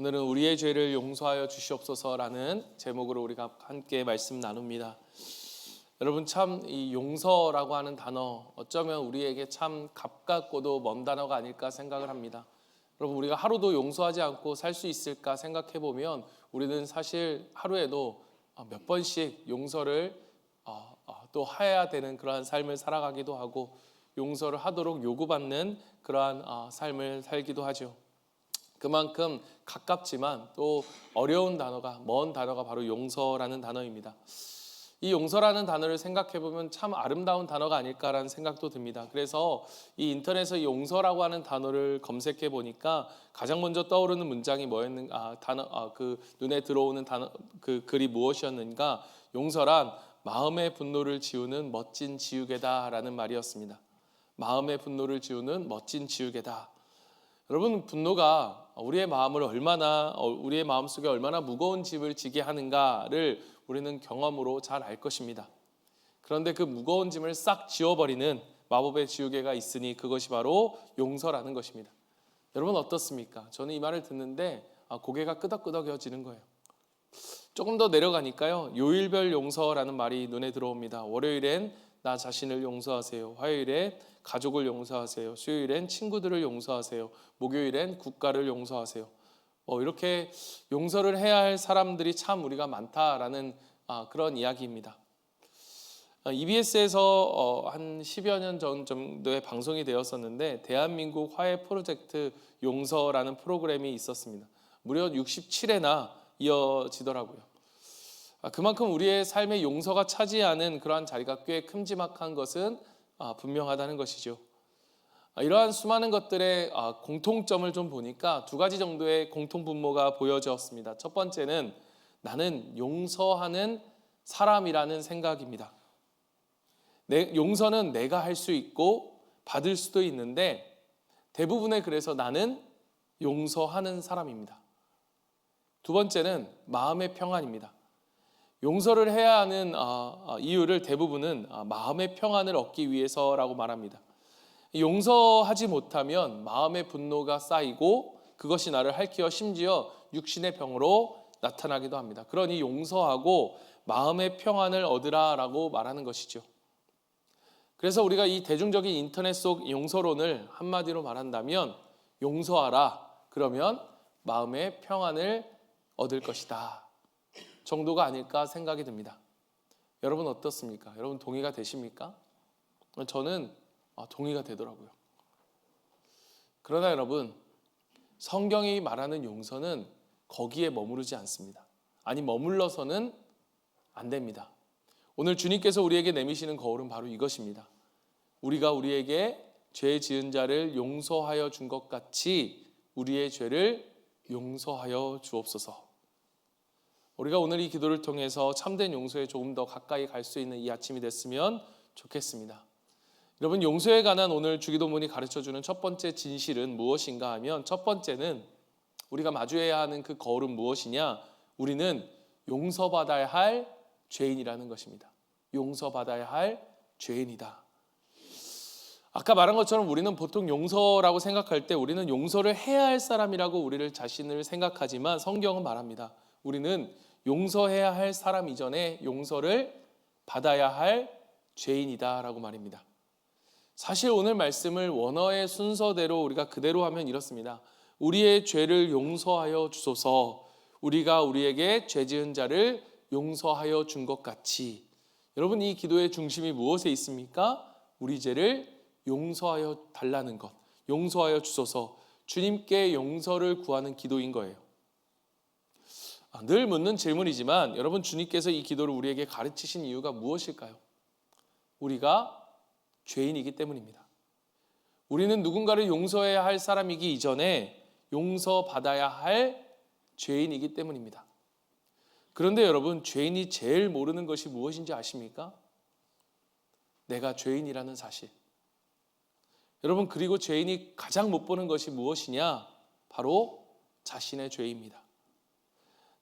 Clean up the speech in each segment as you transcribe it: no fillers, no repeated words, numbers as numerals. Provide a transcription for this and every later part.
오늘은 우리의 죄를 용서하여 주시옵소서라는 제목으로 우리가 함께 말씀 나눕니다. 여러분, 참 이 용서라고 하는 단어 어쩌면 우리에게 참 가깝고도 먼 단어가 아닐까 생각을 합니다. 여러분, 우리가 하루도 용서하지 않고 살 수 있을까 생각해 보면 우리는 사실 하루에도 몇 번씩 용서를 또 해야 되는 그러한 삶을 살아가기도 하고 용서를 하도록 요구받는 그러한 삶을 살기도 하죠. 그만큼 가깝지만 또 어려운 단어가, 먼 단어가 바로 용서라는 단어입니다. 이 용서라는 단어를 생각해 보면 참 아름다운 단어가 아닐까라는 생각도 듭니다. 그래서 이 인터넷에서 이 용서라고 하는 단어를 검색해 보니까 가장 먼저 떠오르는 문장이 뭐였는가, 눈에 들어오는 단어, 그 글이 무엇이었는가? 용서란 마음의 분노를 지우는 멋진 지우개다라는 말이었습니다. 마음의 분노를 지우는 멋진 지우개다. 여러분, 분노가 우리의 마음속에 얼마나 무거운 짐을 지게 하는가를 우리는 경험으로 잘 알 것입니다. 그런데 그 무거운 짐을 싹 지워버리는 마법의 지우개가 있으니 그것이 바로 용서라는 것입니다. 여러분 어떻습니까? 저는 이 말을 듣는데 고개가 끄덕끄덕여지는 거예요. 조금 더 내려가니까요, 요일별 용서라는 말이 눈에 들어옵니다. 월요일엔 나 자신을 용서하세요. 화요일엔 가족을 용서하세요. 수요일엔 친구들을 용서하세요. 목요일엔 국가를 용서하세요. 이렇게 용서를 해야 할 사람들이 참 우리가 많다라는 그런 이야기입니다. EBS에서 한 10여 년 전 정도에 방송이 되었었는데 대한민국 화해 프로젝트 용서라는 프로그램이 있었습니다. 무려 67회나 이어지더라고요. 그만큼 우리의 삶의 용서가 차지하는 그러한 자리가 꽤 큼지막한 것은 분명하다는 것이죠. 이러한 수많은 것들의 공통점을 좀 보니까 두 가지 정도의 공통분모가 보여졌습니다. 첫 번째는 나는 용서하는 사람이라는 생각입니다. 용서는 내가 할 수 있고 받을 수도 있는데 대부분의 그래서 나는 용서하는 사람입니다. 두 번째는 마음의 평안입니다. 용서를 해야 하는 이유를 대부분은 마음의 평안을 얻기 위해서라고 말합니다. 용서하지 못하면 마음의 분노가 쌓이고 그것이 나를 핥히어 심지어 육신의 병으로 나타나기도 합니다. 그러니 용서하고 마음의 평안을 얻으라라고 말하는 것이죠. 그래서 우리가 이 대중적인 인터넷 속 용서론을 한마디로 말한다면 용서하라, 그러면 마음의 평안을 얻을 것이다 정도가 아닐까 생각이 듭니다. 여러분 어떻습니까? 여러분 동의가 되십니까? 저는 동의가 되더라고요. 그러나 여러분, 성경이 말하는 용서는 거기에 머무르지 않습니다. 아니, 머물러서는 안 됩니다. 오늘 주님께서 우리에게 내미시는 거울은 바로 이것입니다. 우리가 우리에게 죄 지은 자를 용서하여 준 것 같이 우리의 죄를 용서하여 주옵소서. 우리가 오늘 이 기도를 통해서 참된 용서에 조금 더 가까이 갈 수 있는 이 아침이 됐으면 좋겠습니다. 여러분, 용서에 관한 오늘 주기도문이 가르쳐주는 첫 번째 진실은 무엇인가 하면, 첫 번째는 우리가 마주해야 하는 그 거울은 무엇이냐? 우리는 용서받아야 할 죄인이라는 것입니다. 용서받아야 할 죄인이다. 아까 말한 것처럼 우리는 보통 용서라고 생각할 때 우리는 용서를 해야 할 사람이라고 우리를 자신을 생각하지만 성경은 말합니다. 우리는 용서해야 할 사람 이전에 용서를 받아야 할 죄인이다라고 말입니다. 사실 오늘 말씀을 원어의 순서대로 우리가 그대로 하면 이렇습니다. 우리의 죄를 용서하여 주소서. 우리가 우리에게 죄 지은 자를 용서하여 준 것 같이. 여러분, 이 기도의 중심이 무엇에 있습니까? 우리 죄를 용서하여 달라는 것, 용서하여 주소서, 주님께 용서를 구하는 기도인 거예요. 늘 묻는 질문이지만 여러분, 주님께서 이 기도를 우리에게 가르치신 이유가 무엇일까요? 우리가 죄인이기 때문입니다. 우리는 누군가를 용서해야 할 사람이기 이전에 용서받아야 할 죄인이기 때문입니다. 그런데 여러분, 죄인이 제일 모르는 것이 무엇인지 아십니까? 내가 죄인이라는 사실. 여러분, 그리고 죄인이 가장 못 보는 것이 무엇이냐? 바로 자신의 죄입니다.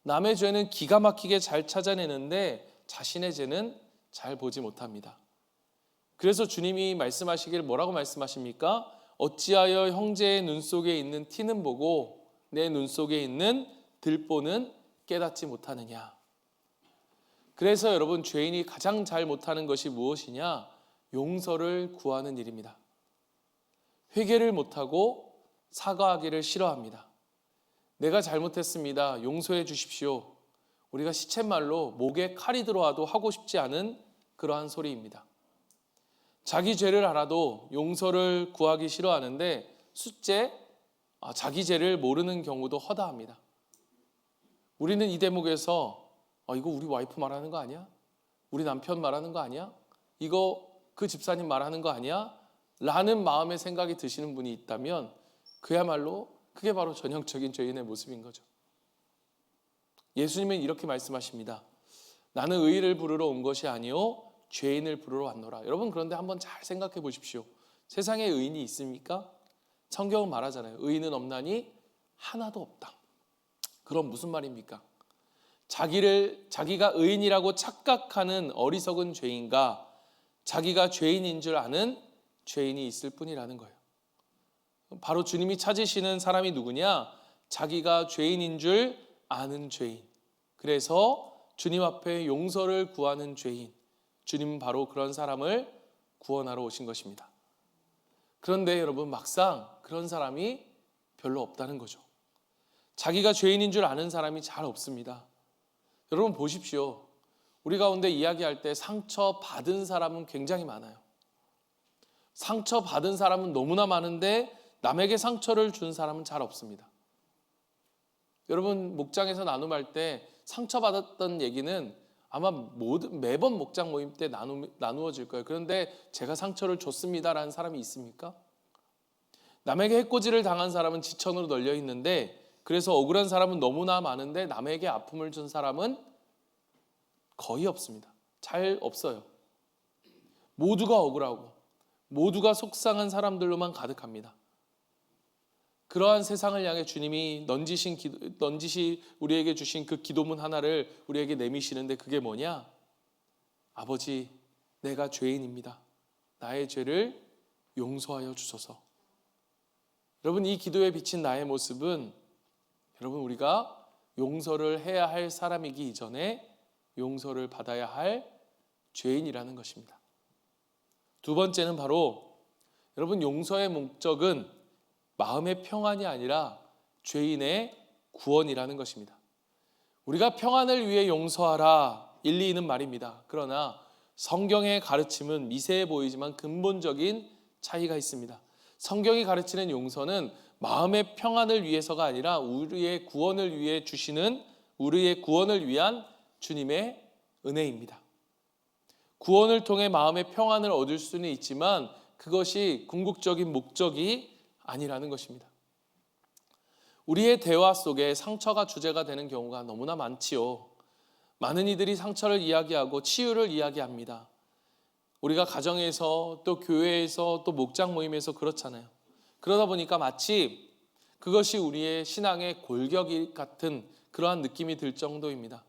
남의 죄는 기가 막히게 잘 찾아내는데 자신의 죄는 잘 보지 못합니다. 그래서 주님이 말씀하시길 뭐라고 말씀하십니까? 어찌하여 형제의 눈 속에 있는 티는 보고 내 눈 속에 있는 들보는 깨닫지 못하느냐. 그래서 여러분, 죄인이 가장 잘 못하는 것이 무엇이냐? 용서를 구하는 일입니다. 회개를 못하고 사과하기를 싫어합니다. 내가 잘못했습니다. 용서해 주십시오. 우리가 시쳇말로 목에 칼이 들어와도 하고 싶지 않은 그러한 소리입니다. 자기 죄를 알아도 용서를 구하기 싫어하는데 숫째 자기 죄를 모르는 경우도 허다합니다. 우리는 이 대목에서 이거 우리 와이프 말하는 거 아니야? 우리 남편 말하는 거 아니야? 이거 그 집사님 말하는 거 아니야? 라는 마음의 생각이 드시는 분이 있다면 그야말로 그게 바로 전형적인 죄인의 모습인 거죠. 예수님은 이렇게 말씀하십니다. 나는 의인을 부르러 온 것이 아니요 죄인을 부르러 왔노라. 여러분, 그런데 한번 잘 생각해 보십시오. 세상에 의인이 있습니까? 성경은 말하잖아요. 의인은 없나니 하나도 없다. 그럼 무슨 말입니까? 자기가 의인이라고 착각하는 어리석은 죄인과 자기가 죄인인 줄 아는 죄인이 있을 뿐이라는 거예요. 바로 주님이 찾으시는 사람이 누구냐? 자기가 죄인인 줄 아는 죄인. 그래서 주님 앞에 용서를 구하는 죄인. 주님은 바로 그런 사람을 구원하러 오신 것입니다. 그런데 여러분, 막상 그런 사람이 별로 없다는 거죠. 자기가 죄인인 줄 아는 사람이 잘 없습니다. 여러분 보십시오. 우리 가운데 이야기할 때 상처받은 사람은 굉장히 많아요. 상처받은 사람은 너무나 많은데 남에게 상처를 준 사람은 잘 없습니다. 여러분, 목장에서 나눔할 때 상처받았던 얘기는 아마 매번 목장 모임 때 나누어질 거예요. 그런데 제가 상처를 줬습니다라는 사람이 있습니까? 남에게 해코지를 당한 사람은 지천으로 널려 있는데, 그래서 억울한 사람은 너무나 많은데 남에게 아픔을 준 사람은 거의 없습니다. 잘 없어요. 모두가 억울하고 모두가 속상한 사람들로만 가득합니다. 그러한 세상을 향해 주님이 넌지시 우리에게 주신 그 기도문 하나를 우리에게 내미시는데 그게 뭐냐? 아버지, 내가 죄인입니다. 나의 죄를 용서하여 주소서. 여러분, 이 기도에 비친 나의 모습은 여러분, 우리가 용서를 해야 할 사람이기 이전에 용서를 받아야 할 죄인이라는 것입니다. 두 번째는 바로 여러분, 용서의 목적은 마음의 평안이 아니라 죄인의 구원이라는 것입니다. 우리가 평안을 위해 용서하라, 일리 있는 말입니다. 그러나 성경의 가르침은 미세해 보이지만 근본적인 차이가 있습니다. 성경이 가르치는 용서는 마음의 평안을 위해서가 아니라 우리의 구원을 위한 주님의 은혜입니다. 구원을 통해 마음의 평안을 얻을 수는 있지만 그것이 궁극적인 목적이 아니라는 것입니다. 우리의 대화 속에 상처가 주제가 되는 경우가 너무나 많지요. 많은 이들이 상처를 이야기하고 치유를 이야기합니다. 우리가 가정에서 또 교회에서 또 목장 모임에서 그렇잖아요. 그러다 보니까 마치 그것이 우리의 신앙의 골격 같은 그러한 느낌이 들 정도입니다.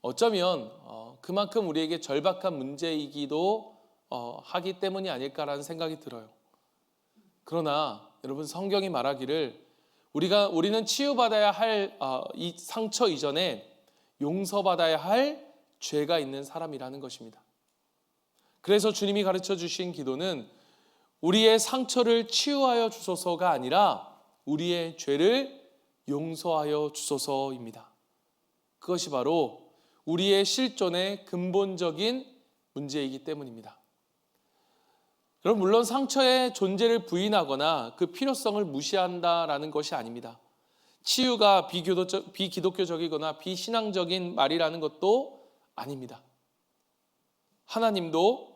어쩌면 그만큼 우리에게 절박한 문제이기도 하기 때문이 아닐까라는 생각이 들어요. 그러나 여러분, 성경이 말하기를 우리는 치유받아야 할 이 상처 이전에 용서받아야 할 죄가 있는 사람이라는 것입니다. 그래서 주님이 가르쳐 주신 기도는 우리의 상처를 치유하여 주소서가 아니라 우리의 죄를 용서하여 주소서입니다. 그것이 바로 우리의 실존의 근본적인 문제이기 때문입니다. 여러분, 물론 상처의 존재를 부인하거나 그 필요성을 무시한다라는 것이 아닙니다. 치유가 비기독교적이거나 비신앙적인 말이라는 것도 아닙니다. 하나님도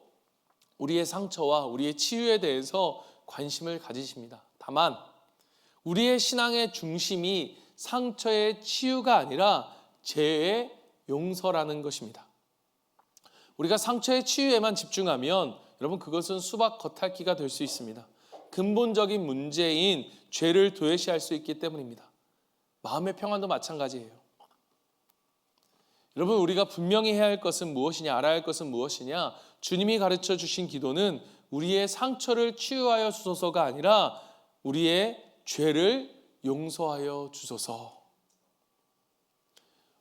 우리의 상처와 우리의 치유에 대해서 관심을 가지십니다. 다만 우리의 신앙의 중심이 상처의 치유가 아니라 죄의 용서라는 것입니다. 우리가 상처의 치유에만 집중하면 여러분, 그것은 수박 겉핥기가 될 수 있습니다. 근본적인 문제인 죄를 도외시할 수 있기 때문입니다. 마음의 평안도 마찬가지예요. 여러분, 우리가 분명히 해야 할 것은 무엇이냐, 알아야 할 것은 무엇이냐? 주님이 가르쳐 주신 기도는 우리의 상처를 치유하여 주소서가 아니라 우리의 죄를 용서하여 주소서.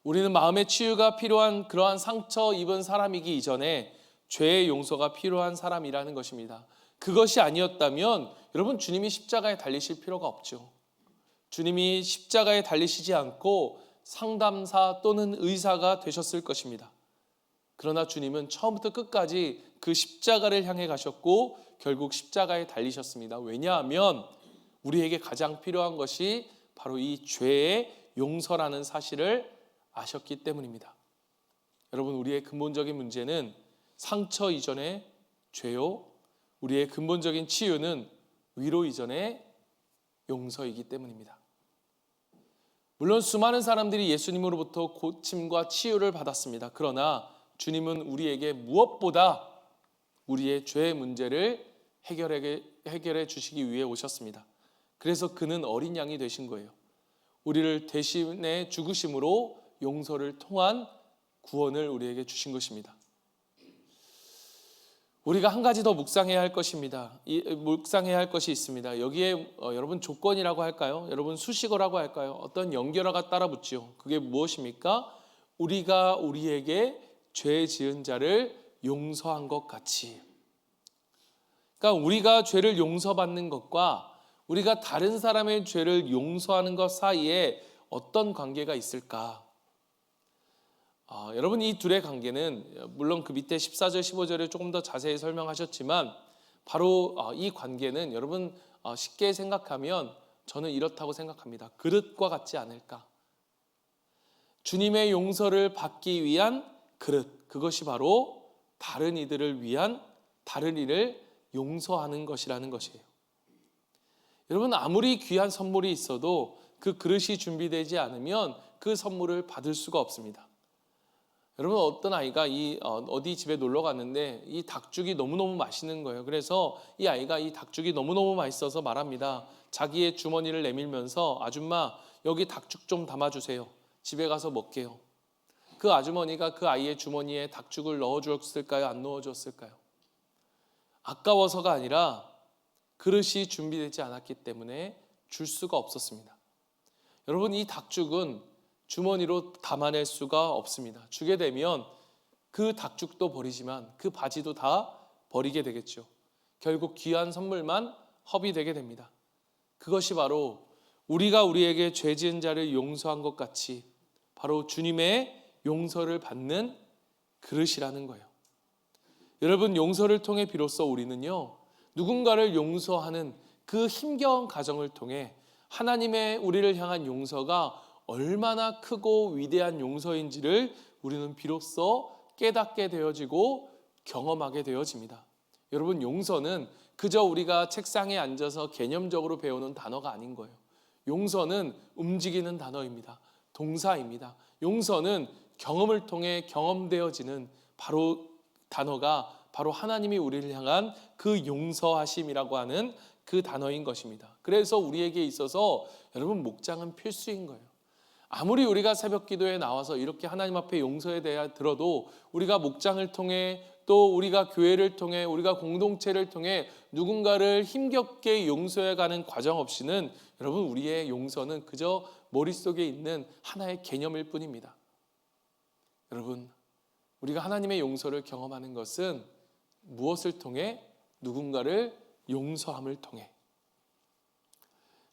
우리는 마음의 치유가 필요한 그러한 상처 입은 사람이기 이전에 죄의 용서가 필요한 사람이라는 것입니다. 그것이 아니었다면 여러분 주님이 십자가에 달리실 필요가 없죠. 주님이 십자가에 달리시지 않고 상담사 또는 의사가 되셨을 것입니다. 그러나 주님은 처음부터 끝까지 그 십자가를 향해 가셨고 결국 십자가에 달리셨습니다. 왜냐하면 우리에게 가장 필요한 것이 바로 이 죄의 용서라는 사실을 아셨기 때문입니다. 여러분, 우리의 근본적인 문제는 상처 이전의 죄요, 우리의 근본적인 치유는 위로 이전의 용서이기 때문입니다. 물론 수많은 사람들이 예수님으로부터 고침과 치유를 받았습니다. 그러나 주님은 우리에게 무엇보다 우리의 죄의 문제를 해결해 주시기 위해 오셨습니다. 그래서 그는 어린 양이 되신 거예요. 우리를 대신해 죽으심으로 용서를 통한 구원을 우리에게 주신 것입니다. 우리가 한 가지 더 묵상해야 할 것입니다. 묵상해야 할 것이 있습니다. 여기에 여러분 조건이라고 할까요? 여러분 수식어라고 할까요? 어떤 연결어가 따라 붙죠. 그게 무엇입니까? 우리가 우리에게 죄 지은 자를 용서한 것 같이. 그러니까 우리가 죄를 용서받는 것과 우리가 다른 사람의 죄를 용서하는 것 사이에 어떤 관계가 있을까? 여러분, 이 둘의 관계는 물론 그 밑에 14절 15절에 조금 더 자세히 설명하셨지만 바로 이 관계는 여러분 쉽게 생각하면 저는 이렇다고 생각합니다. 그릇과 같지 않을까? 주님의 용서를 받기 위한 그릇, 그것이 바로 다른 이들을 위한 다른 이를 용서하는 것이라는 것이에요. 여러분, 아무리 귀한 선물이 있어도 그 그릇이 준비되지 않으면 그 선물을 받을 수가 없습니다. 여러분, 어떤 아이가 어디 집에 놀러 갔는데 이 닭죽이 너무너무 맛있는 거예요. 그래서 이 아이가 이 닭죽이 너무너무 맛있어서 말합니다. 자기의 주머니를 내밀면서 아줌마 여기 닭죽 좀 담아주세요. 집에 가서 먹게요. 그 아주머니가 그 아이의 주머니에 닭죽을 넣어주었을까요? 안 넣어주었을까요? 아까워서가 아니라 그릇이 준비되지 않았기 때문에 줄 수가 없었습니다. 여러분, 이 닭죽은 주머니로 담아낼 수가 없습니다. 주게 되면 그 닭죽도 버리지만 그 바지도 다 버리게 되겠죠. 결국 귀한 선물만 허비되게 됩니다. 그것이 바로 우리가 우리에게 죄 지은 자를 용서한 것 같이 바로 주님의 용서를 받는 그릇이라는 거예요. 여러분, 용서를 통해 비로소 우리는요, 누군가를 용서하는 그 힘겨운 과정을 통해 하나님의 우리를 향한 용서가 얼마나 크고 위대한 용서인지를 우리는 비로소 깨닫게 되어지고 경험하게 되어집니다. 여러분, 용서는 그저 우리가 책상에 앉아서 개념적으로 배우는 단어가 아닌 거예요. 용서는 움직이는 단어입니다. 동사입니다. 용서는 경험을 통해 경험되어지는 단어가 바로 하나님이 우리를 향한 그 용서하심이라고 하는 그 단어인 것입니다. 그래서 우리에게 있어서 여러분, 목장은 필수인 거예요. 아무리 우리가 새벽 기도에 나와서 이렇게 하나님 앞에 용서에 대해 들어도 우리가 목장을 통해 또 우리가 교회를 통해 우리가 공동체를 통해 누군가를 힘겹게 용서해가는 과정 없이는 여러분, 우리의 용서는 그저 머릿속에 있는 하나의 개념일 뿐입니다. 여러분, 우리가 하나님의 용서를 경험하는 것은 무엇을 통해? 누군가를 용서함을 통해.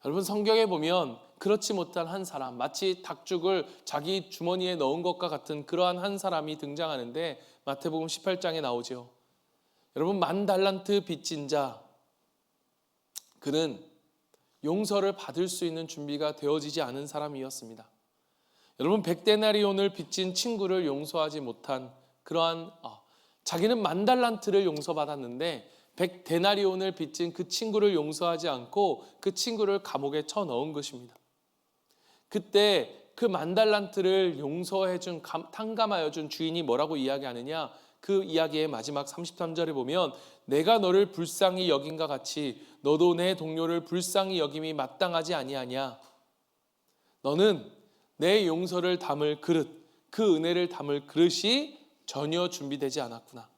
여러분, 성경에 보면 그렇지 못한 한 사람, 마치 닭죽을 자기 주머니에 넣은 것과 같은 그러한 한 사람이 등장하는데 마태복음 18장에 나오죠. 여러분, 10,000달란트 빚진 자, 그는 용서를 받을 수 있는 준비가 되어지지 않은 사람이었습니다. 여러분, 100데나리온을 빚진 친구를 용서하지 못한 그러한 자기는 10,000달란트를 용서받았는데 100데나리온을 빚진 그 친구를 용서하지 않고 그 친구를 감옥에 쳐넣은 것입니다. 그때 그 10,000달란트를 용서해준, 탕감하여준 주인이 뭐라고 이야기하느냐? 그 이야기의 마지막 33절에 보면 내가 너를 불쌍히 여긴과 같이 너도 내 동료를 불쌍히 여김이 마땅하지 아니하냐? 너는 내 용서를 담을 그릇, 그 은혜를 담을 그릇이 전혀 준비되지 않았구나.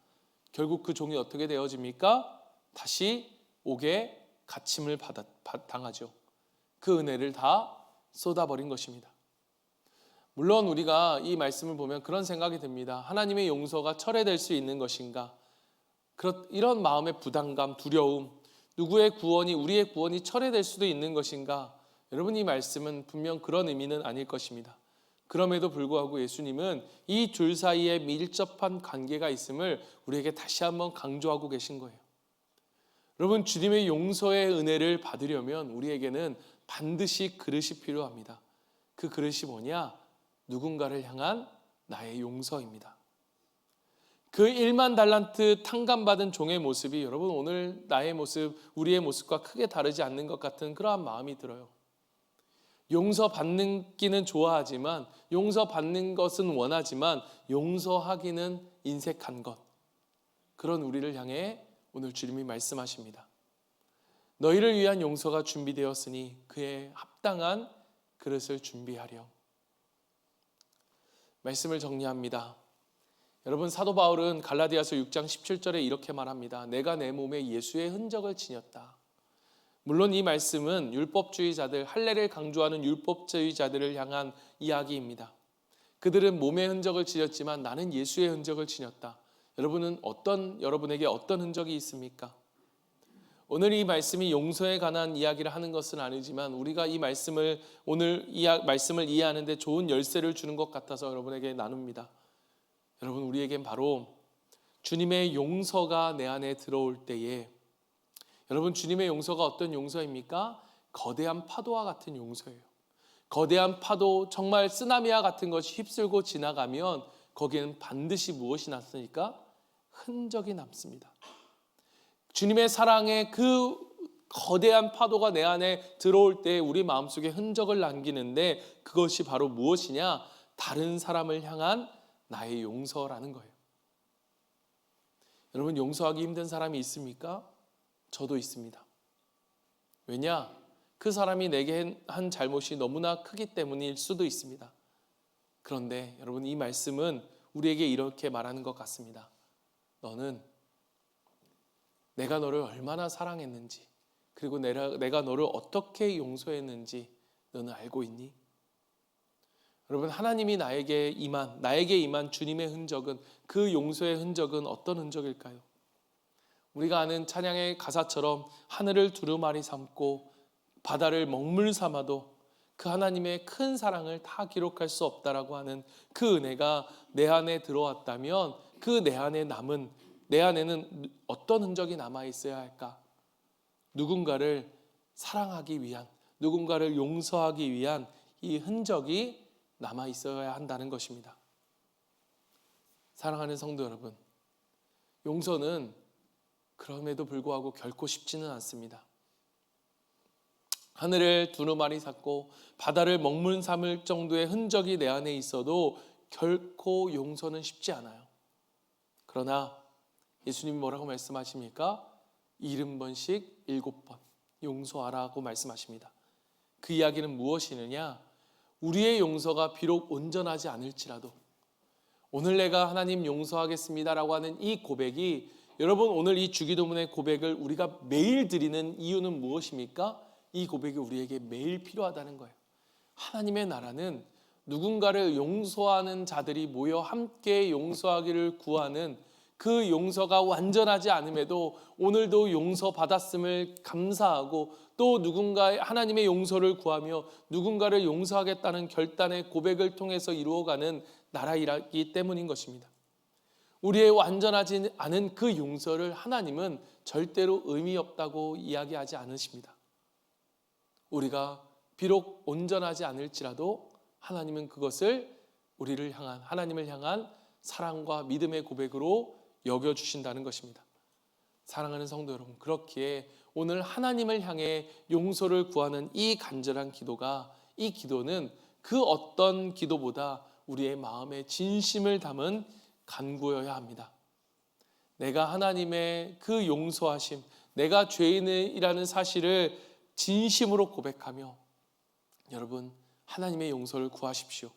결국 그 종이 어떻게 되어집니까? 다시 옥에 갇힘을 당하죠. 그 은혜를 다 쏟아버린 것입니다. 물론 우리가 이 말씀을 보면 그런 생각이 듭니다. 하나님의 용서가 철회될 수 있는 것인가? 이런 마음의 부담감, 두려움, 누구의 구원이, 우리의 구원이 철회될 수도 있는 것인가? 여러분, 이 말씀은 분명 그런 의미는 아닐 것입니다. 그럼에도 불구하고 예수님은 이 둘 사이에 밀접한 관계가 있음을 우리에게 다시 한번 강조하고 계신 거예요. 여러분, 주님의 용서의 은혜를 받으려면 우리에게는 반드시 그릇이 필요합니다. 그 그릇이 뭐냐? 누군가를 향한 나의 용서입니다. 그 1만 달란트 탕감받은 종의 모습이 여러분 오늘 나의 모습, 우리의 모습과 크게 다르지 않는 것 같은 그러한 마음이 들어요. 용서받는 기는 좋아하지만, 용서받는 것은 원하지만 용서하기는 인색한 것. 그런 우리를 향해 오늘 주님이 말씀하십니다. 너희를 위한 용서가 준비되었으니 그에 합당한 그릇을 준비하렴. 말씀을 정리합니다. 여러분, 사도 바울은 갈라디아서 6장 17절에 이렇게 말합니다. 내가 내 몸에 예수의 흔적을 지녔다. 물론 이 말씀은 율법주의자들, 할례를 강조하는 율법주의자들을 향한 이야기입니다. 그들은 몸의 흔적을 지녔지만 나는 예수의 흔적을 지녔다. 여러분에게 어떤 흔적이 있습니까? 오늘 이 말씀이 용서에 관한 이야기를 하는 것은 아니지만 우리가 이 말씀을 말씀을 이해하는데 좋은 열쇠를 주는 것 같아서 여러분에게 나눕니다. 여러분, 우리에겐 바로 주님의 용서가 내 안에 들어올 때에, 여러분, 주님의 용서가 어떤 용서입니까? 거대한 파도와 같은 용서예요. 거대한 파도, 정말 쓰나미와 같은 것이 휩쓸고 지나가면 거기에는 반드시 무엇이 났으니까? 흔적이 남습니다. 주님의 사랑의 그 거대한 파도가 내 안에 들어올 때 우리 마음속에 흔적을 남기는데, 그것이 바로 무엇이냐? 다른 사람을 향한 나의 용서라는 거예요. 여러분, 용서하기 힘든 사람이 있습니까? 저도 있습니다. 왜냐? 그 사람이 내게 한 잘못이 너무나 크기 때문일 수도 있습니다. 그런데 여러분, 이 말씀은 우리에게 이렇게 말하는 것 같습니다. 너는 내가 너를 얼마나 사랑했는지, 그리고 내가 너를 어떻게 용서했는지 너는 알고 있니? 여러분, 하나님이 나에게 임한 주님의 흔적은, 그 용서의 흔적은 어떤 흔적일까요? 우리가 아는 찬양의 가사처럼 하늘을 두루마리 삼고 바다를 먹물 삼아도 그 하나님의 큰 사랑을 다 기록할 수 없다라고 하는 그 은혜가 내 안에 들어왔다면, 그 내 안에는 어떤 흔적이 남아 있어야 할까? 누군가를 사랑하기 위한, 누군가를 용서하기 위한 이 흔적이 남아 있어야 한다는 것입니다. 사랑하는 성도 여러분, 용서는 그럼에도 불구하고 결코 쉽지는 않습니다. 하늘을 두루마리 샀고 바다를 먹물 삼을 정도의 흔적이 내 안에 있어도 결코 용서는 쉽지 않아요. 그러나 예수님이 뭐라고 말씀하십니까? 70번씩 7번 용서하라고 말씀하십니다. 그 이야기는 무엇이느냐? 우리의 용서가 비록 온전하지 않을지라도 오늘 내가 하나님 용서하겠습니다라고 하는 이 고백이, 여러분, 오늘 이 주기도문의 고백을 우리가 매일 드리는 이유는 무엇입니까? 이 고백이 우리에게 매일 필요하다는 거예요. 하나님의 나라는 누군가를 용서하는 자들이 모여 함께 용서하기를 구하는, 그 용서가 완전하지 않음에도 오늘도 용서받았음을 감사하고 또 하나님의 용서를 구하며 누군가를 용서하겠다는 결단의 고백을 통해서 이루어가는 나라이기 때문인 것입니다. 우리의 완전하지 않은 그 용서를 하나님은 절대로 의미 없다고 이야기하지 않으십니다. 우리가 비록 온전하지 않을지라도 하나님은 그것을 하나님을 향한 사랑과 믿음의 고백으로 여겨주신다는 것입니다. 사랑하는 성도 여러분, 그렇기에 오늘 하나님을 향해 용서를 구하는 이 간절한 기도가, 이 기도는 그 어떤 기도보다 우리의 마음에 진심을 담은 간구여야 합니다. 내가 하나님의 그 용서하심, 내가 죄인이라는 사실을 진심으로 고백하며, 여러분, 하나님의 용서를 구하십시오.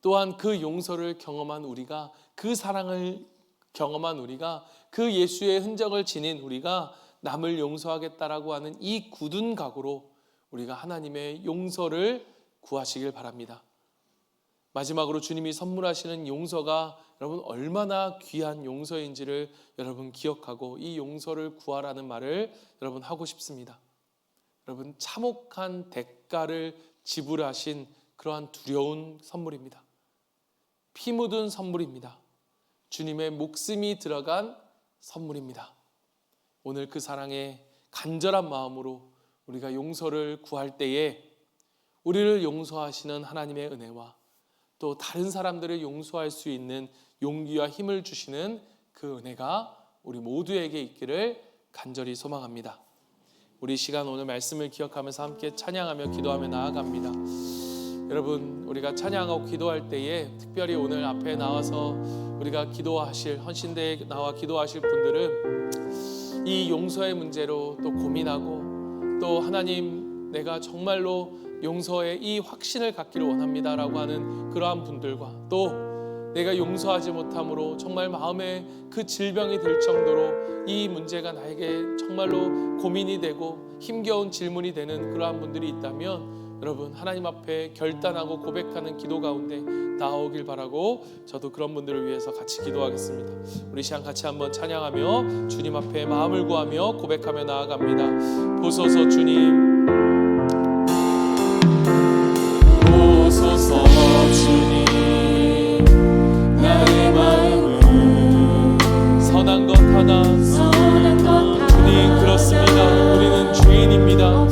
또한 그 용서를 경험한 우리가, 그 사랑을 경험한 우리가, 그 예수의 흔적을 지닌 우리가 남을 용서하겠다라고 하는 이 굳은 각오로 우리가 하나님의 용서를 구하시길 바랍니다. 마지막으로 주님이 선물하시는 용서가 여러분 얼마나 귀한 용서인지를 여러분 기억하고 이 용서를 구하라는 말을 여러분 하고 싶습니다. 여러분 참혹한 대가를 지불하신 그러한 두려운 선물입니다. 피 묻은 선물입니다. 주님의 목숨이 들어간 선물입니다. 오늘 그 사랑에 간절한 마음으로 우리가 용서를 구할 때에 우리를 용서하시는 하나님의 은혜와 또 다른 사람들을 용서할 수 있는 용기와 힘을 주시는 그 은혜가 우리 모두에게 있기를 간절히 소망합니다. 우리 시간 오늘 말씀을 기억하면서 함께 찬양하며 기도하며 나아갑니다. 여러분 우리가 찬양하고 기도할 때에 특별히 오늘 앞에 나와서 우리가 기도하실 헌신대에 나와 기도하실 분들은 이 용서의 문제로 또 고민하고 또 하나님 내가 정말로 용서의 이 확신을 갖기를 원합니다 라고 하는 그러한 분들과 또 내가 용서하지 못함으로 정말 마음에 그 질병이 들 정도로 이 문제가 나에게 정말로 고민이 되고 힘겨운 질문이 되는 그러한 분들이 있다면 여러분 하나님 앞에 결단하고 고백하는 기도 가운데 나오길 바라고 저도 그런 분들을 위해서 같이 기도하겠습니다. 우리 시간 같이 한번 찬양하며 주님 앞에 마음을 구하며 고백하며 나아갑니다. 보소서 주님, 보소서 주님, 나의 마음은 선한 것 하나 주님 그렇습니다. 우리는 죄인입니다.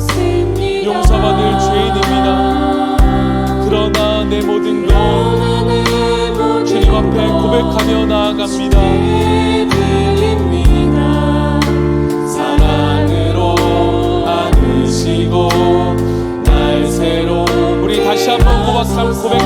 용서받을 죄인입니다. 그러나 내 모든 것 주님 앞에 고백하며 나아갑니다. 사랑으로 안으시고 날 새로 우리 다시 한번 고백